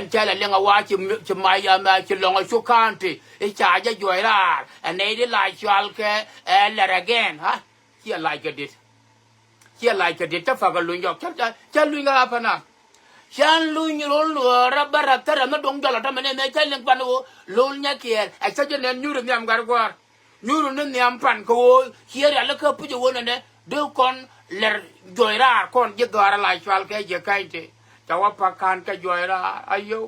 yan chala lenga wa chi mai ma chi longa chu kanti e cha ja joira and they did like chalke let again ha here like it here like it ta fa ga lu yok cha lu nga pa na chan lu ni lo rabara tara ma dong jala ta mene me cha leng pan wo lo nya ke a cha je nen nyuru nyam gar kwar nyuru ne nyam pan ko here ya la ka pu je wona ne do kon ler joira kon je dwara la chalke je kaite chawa pakan ka joira ayo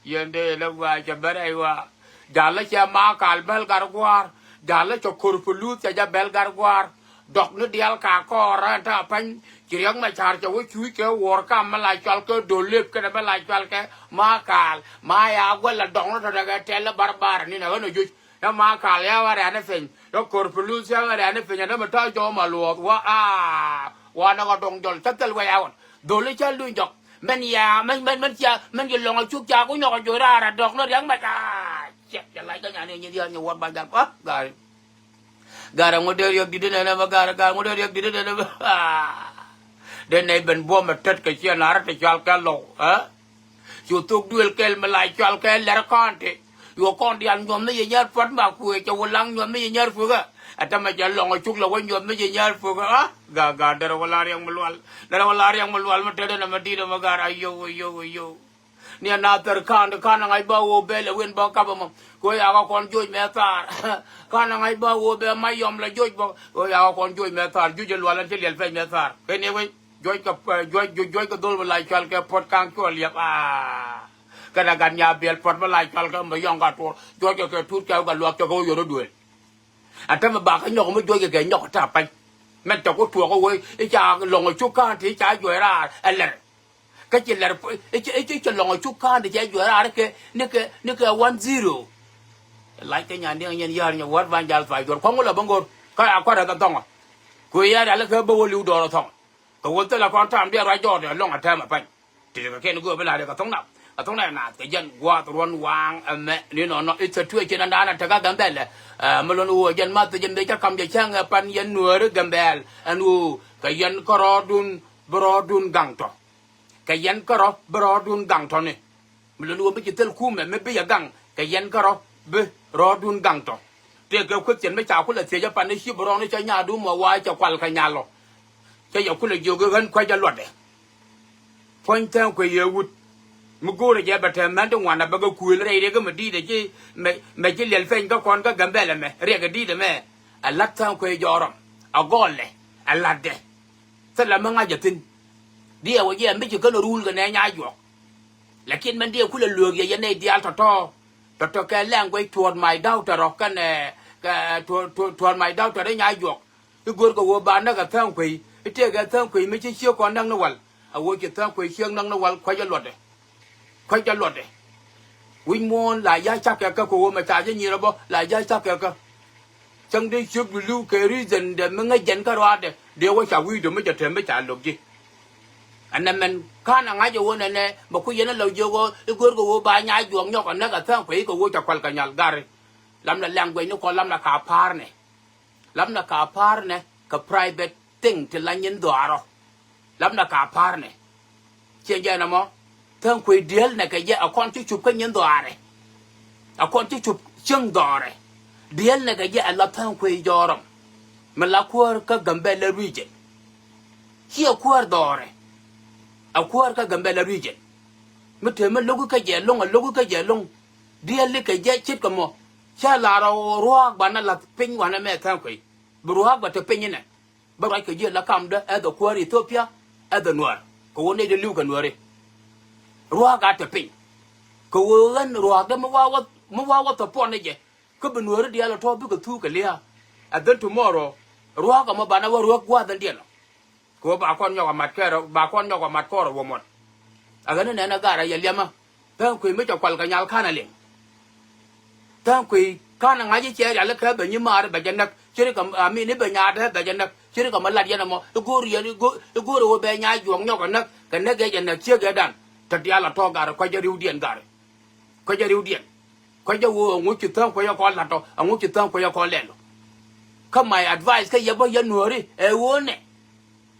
yende la wa jabare wa dala cha ma kal bel gargwar dala cho kurpulu cha bel gargwar dok nu dial ka ko ra ta pan kriang ma char cha wo chui ke wor ka ma la chal ke do lep ke ba la chal ke ma kal ma ya gwa la dong ra ga tel barbar ni na no ju ya ma kal ya wa ra na fen yo kurpulu cha wa ra na fen na ma ta cho ma lo wa na ga dong dol ta tel wa ya do le cha lu jokมันยามันจะลงชุกจากุญกจุราระดอกนเรียงมาเจ็บจะไรก็อย่างนี้เดียวเนี่ยวัดบางอย่างgara model yang di dana na gara model yang di dana na dan nei ben bo ma tet ke chen ar te chal ka lo chu tuk duel kel ma lai chal ka ler kon te yo kon dian nyom ne yar fat ma ku e chu lang nyom ne yar fu ga ata ma ja long chuk la wen nyom ne yar fu ga ga dar wala yang malwal ma te na ma di ma gara yo ni na ter kan ngai ba wo be le wen ba ka ba mo ko ya ga kon joj me tar kan ngai ba wo be ma yom la joj ba ko ya ga kon joj me tar ju je lwalan te lel fe me tar ke ne we joj ka dol la chal ke pot kang ko liap ka da gan ya bel pot la chal ka ma yong ga to joj ke tut ka ga luak to ko yo do duel ata ma ba ka nyok ma joj ke nyok ta pa men to ko tu ko we e cha long chu kan ti cha jo ra ele cái chuyện là cái chuyện lòng chút can thì chạy vừa ra cái nước 10 lại cái nhà đi nhân dân nhà vớt van dal phải rồi không có là bằng gồm cái áo qua là tông à cuối ra là cái bao lưu đồ thòng cái vấn đề là con tham đi ra cho để lòng thêm mà phải thì cái nó vừa bên lại cái tông này là cái dân qua tuần vàng mẹ nếu nó ít thuê trên đó là các gam bèn là mà luôn dân mà tự dân đấy chắc cầm cái trang pan dân nửa được gam bèn cái dân có rodun gang to cái dân có ro brodun gang to này mình luôn biết tên khu mà bây giờ gang cái dân có ro brodun gang to thì cái quyết chiến mấy cháu cũng là thế cho bạn ấy xí bro nó cho nhà đúng mà quay cho qual cái nhà lo cho giờ cũng là nhiều cái gần quay cho luật đấy point theo cái yêu hút một cô này giờ bắt đầu mang trong ngoài là bao cuối là đây cái mà đi để chứ mày chỉ liền phèn các con các gầm bè là mày riêng cái đi đấy mày lát theo cái gió rồi gol này lát đấy thật là mang ai giờ tin đi ở vậy mấy chuyện cái nó rule cái này nhai dọc là khi mình đi ở khu lừa vậy này đi ăn to cái làng quay thuần mày đau trở cái này cái thuần mày đau trở đấy nhai dọc cái guồn của bạn nó cái thang quỷ cái thang quỷ mấy chiếc siêu con đang nó quằn ở cái thang quỷ siêu đang nó quằn khoai cho luật đấy win mon là giá chắc cái của mà trả cho nhiều đâu là giá chắc cái chẳng đi chụp lưu cái reason để mình ngay dẫn cái đó để điều cái trả quy được mới trả được gì anh em mình khá là ngay chỗ này mà cứ vậy nó lâu vô cái cuối của ba nhai chuồng nhau còn nó cả thang quỷ của chặt qual cả nhà gari làm là làng quỷ nó còn làm là cả par này cả private thing thì là nhân đồ rồi làm là cả par này chuyện gì nào mà thang quỷ điel này cái gì ở con chụp cái nhân đồ này ở con chụp chân đồ này điel này cái gì là thang quỷ do rồi mà là qua cái gambe là region kia qua đồ này ở qua cái gambe là region mà thế mà lúc cái gì lông điel cái gì chết cái mò cha là rồi ruak bạn là pin bạn mẹ thang quỷ ruak bạn thì pin này bây cái gì là cầm đó ở đó qua Ethiopia ở đó nuôi cô này đi lưu cái nuôi đi ruak cái pin cô ăn ruak đó mà vào tập pon này chứ cái bên nuôi đi là thôi biết cái thu cái lia and then tomorrow ruak mà bạn nào ruak qua đến điel cô bà con nhau mặt cái rồi bà con nhau mặt co rồi vô một à cái này nó gara vậy liam à thang quỷ mới cho qual cái nhau khăn này thang quỷ khăn ngay chứ chơi là cái bệnh như mà bệnh nhân chứ không mình nếu bệnh nhà đấy bệnh nhân chứ không mà lặt vậy mà tôi go rồi bệnh nhà chuồng nhau cái nước cái nhân chưa cái đàn thật ra là to gara quay cho riu điện quay cho ngũ chữ thang quay cho con là to ngũ chữ thang quay cho con lên không mày advice cái gì bao giờ nữa đi uốn này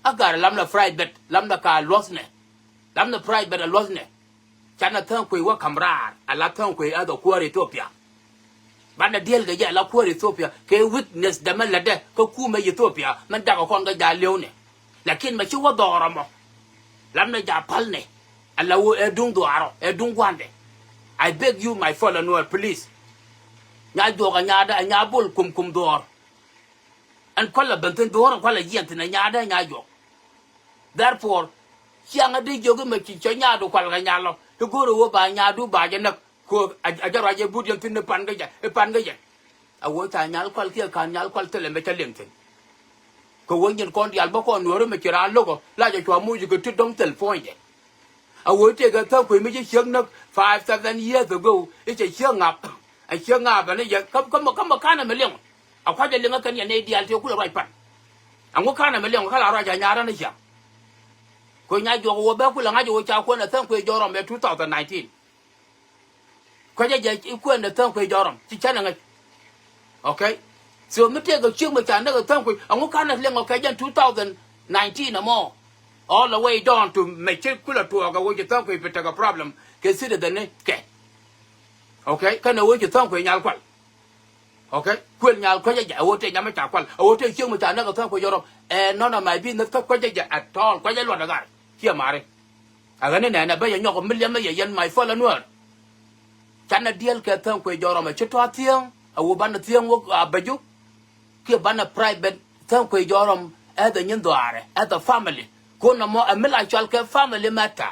agar làm là fried bet làm là cả loss này làm là fried bet loss này chana thang kwe wa kamrar ala thang kwe ado kwar Ethiopia bana deal ga ya la kwar Ethiopia ke witness da man lade ko kuma Ethiopia man daga kon ga ja lewne lakin ma ci wa doramo lam na ja palne ala wo edung doaro edung gwande I beg you my follower please nya joga nya da nya bol kum dor an kolla banten dor kolla yent na nya da nya jog therefore sianga de jogo ma ci nya do kwal ga nya lo to goro wo ba nya du ba je nak ko ajaro je bud yent ne pan ga ja a wo ta nya kwal ke kan nya kwal tele me ta lenten ko wo nyen kon dial ba ko no me kira logo la je to mu ji ko to dom telephone je a wo te ga ta ko me je sheng nak 5-7 years ago it je sheng up a sheng up ne je kam kana me leng a kwa je lenga kan ya ne dial te ku la right pan a ngo kana me leng kala ra ja nya ra ne sha ko nya jo wo ba ku la nga jo cha ko na tan ko jorom be 2019 ko je ku na tan ko jorom ci chana nga okay so me te ga ching me cha na ga tan ko ngo kana le ngo ka jan 2019 na mo all the way down to me che ku la to ga wo je tan ko be ta ga problem ke si de ne ke okay kana wo je tan ko nya kwal okay ku nya ko je wo te nya me cha kwal wo te ching me cha na ga tan ko jorom no na mai bi na ta ko je at all ko je lo da ga kia mare agane na ba ya nyoko million ya yan mai fola nuar chana deal ka tan ko joro ma chito atiang awu ban tiang wo abaju ke ban private tan ko joro at the nyndare at the family ko na mo amela actual ke family matter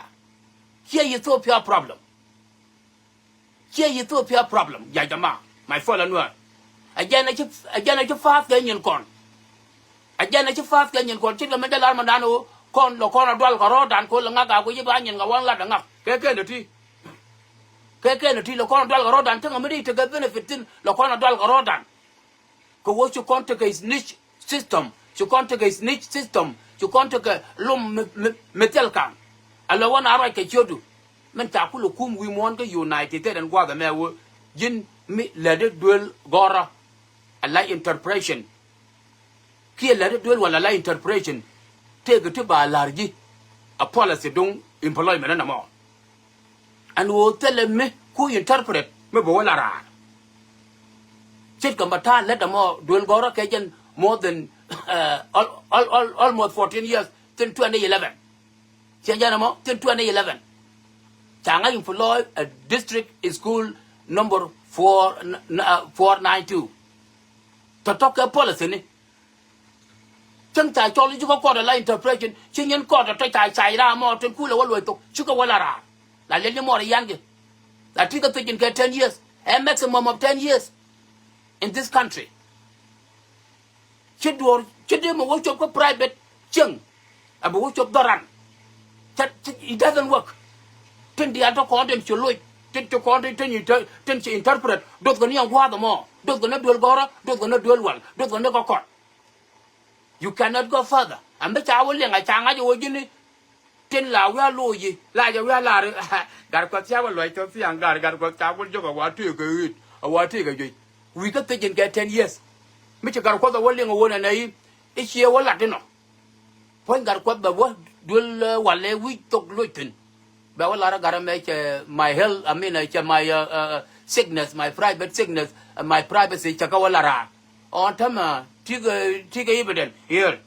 here Ethiopia problem ya jama mai fola nuar ajana ci faaf ga nyen kon chit ga medal ma dano kon lo kon dwal ko rodan ko la ngaga ko yiba nyen nga wan la da ngap ke ne ti lo kon dwal ko rodan tanga medi to ga benefitin lo kon dwal ko rodan ko wo chu kon to ga is niche system chu kon to ga is niche system chu kon to ga lum metal kan ala wana ara ke chodu men ta ku lo kum wi mon ga united and gwa ga me wo jin mi la de duel gora ala interpretation ki la de duel wala la interpretation take to ba largi a policy don employment na mo and wo tell me ku interpret me bo wala ra chit ka mata let mo duel gora ke jen more than almost 14 years since 2011 chanja na mo since 2011 changa employ a district school number 492 to talk a policy ni chân tài cho lý có da la interpretation chứ nhân có da tài chạy ra mo trên khu là wa lôi tục chứ có wala ra la le mo yan ge la tika taking 10 years a maximum of 10 years in this country chứ đuổi mà wo chop có private chừng à wo chop doran it doesn't work tin dia to ko dem chu lôi tin to ko tin tin interpret dot ko ni ang wa da mo dot ko na dual gora dot ko na dual wal dot ko na ko you cannot go further. I'm the child willing a changa you win tin la we are low ye, like a real lar. Garcotia like to see and got child joke a water good, a water. We got taken get 10 years. Mr. Garquata willing a one and a is here all Latino. When Garquat the what will wale we took Luton. Bawalara gotta make my health, I mean, my sickness, my private sickness, my privacy, Chakawalara. On time. Take evidence here.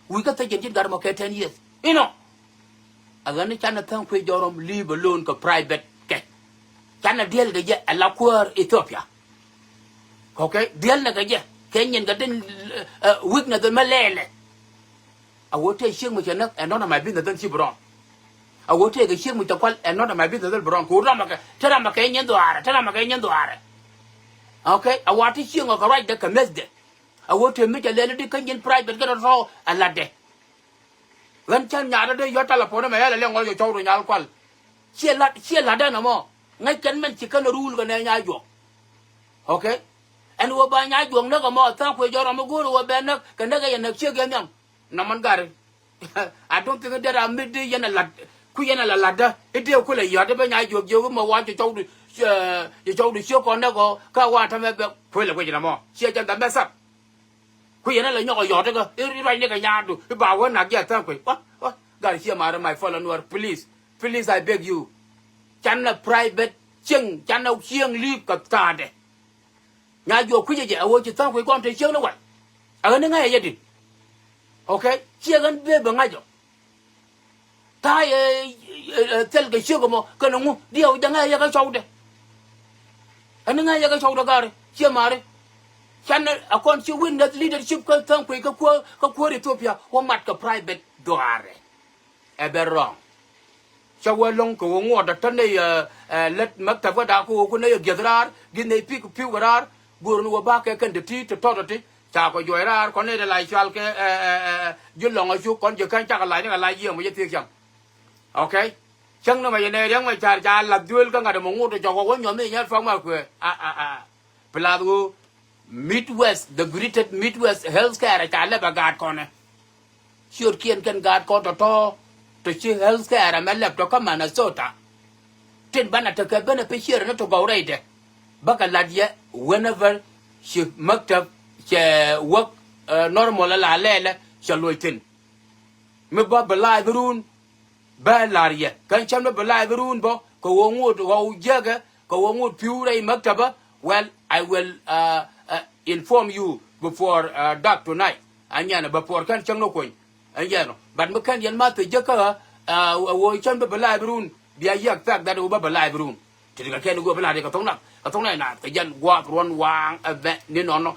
We got to get 10 years. You know, agani chana thang pe jorom leave alone ko private ke. Chana deal ga je ala kwar Ethiopia. Okay, deal na ga je Kenyan ga den weakness the malele. I will take shing mu chana and not my business then chibron. I will take a shing mu takwal and not my business then bron. Ko rama ka tara ma Kenyan do are. Okay, I want to shing of right the kamesde. I want to make a little Kenyan private get a raw a lade. When Chan Yada, your telephone, my along all your children, alcohol. She a lada no more. I can make chicken rule when I go. Okay? And we'll buy Yago, no more. Thank you, your Amago, or Banner, can never and a chicken young. No man got it. I don't think that I'm midday and a lad. Queen a ladder. It deal cool. You had when I you want to told you told the show on Nago, Kawata, pull away no more. She had the mess up. Queen a young yacht, right nigger yard, about one I get thank you. What? Got here, madam, my follower, please. Please, I beg you. chana private chừng chana chiang li cặp ta de nhà vô quý giờ ở chỉ tao quý con thấy chiang nó vậy ở nơi ngay vậy đi ok chiang ăn về bằng ngay rồi tai tel cái chiang của cái nó ngu điều chẳng ngay cái sâu de ở nơi ngay cái sâu đó cả chiang mà đấy chana à con chiang win that leadership cái thằng quý cái quơ Ethiopia hoa mặt cái private door ever wrong cho qua long cổ ngọt đặt thân này let mặc tập cái đạo của này giật ra ghi này piu ra buồn nó ba cái cần thì to thì chả có giỏi ra con này là lại cho cái duyên lòng ở chỗ con giờ cái chắc là lại nó là lại gì mà vậy chẳng ok chẳng nó mà vậy này đang mà chả làm duyên cái ngày được một ngôi cho có nhóm này nhá phong mà cười Peladu Midwest the greatest Midwest healthcare chả là bà gạt con này chưa kiên cần gạt con to to chi healthcare mà lập cho các mà nó sota trên ban là thực cái bên là phải chia nó to gấu đây đấy bác là gì whenever she makeup up she work normal là lẽ she lôi tin me ba balai berun ba laria kan cham no balai berun bo ko wongu go jaga ko wongu pure makeup up well I will inform you before dark tonight anya na before kan chang no koin anya no ban ma kan yan ma te jaka wo cham ba balai berun bia yak tak da do ba balai berun thì cái kia nó gọi là cái tông này cái tông này là cái dân qua ruộng vàng về nên nó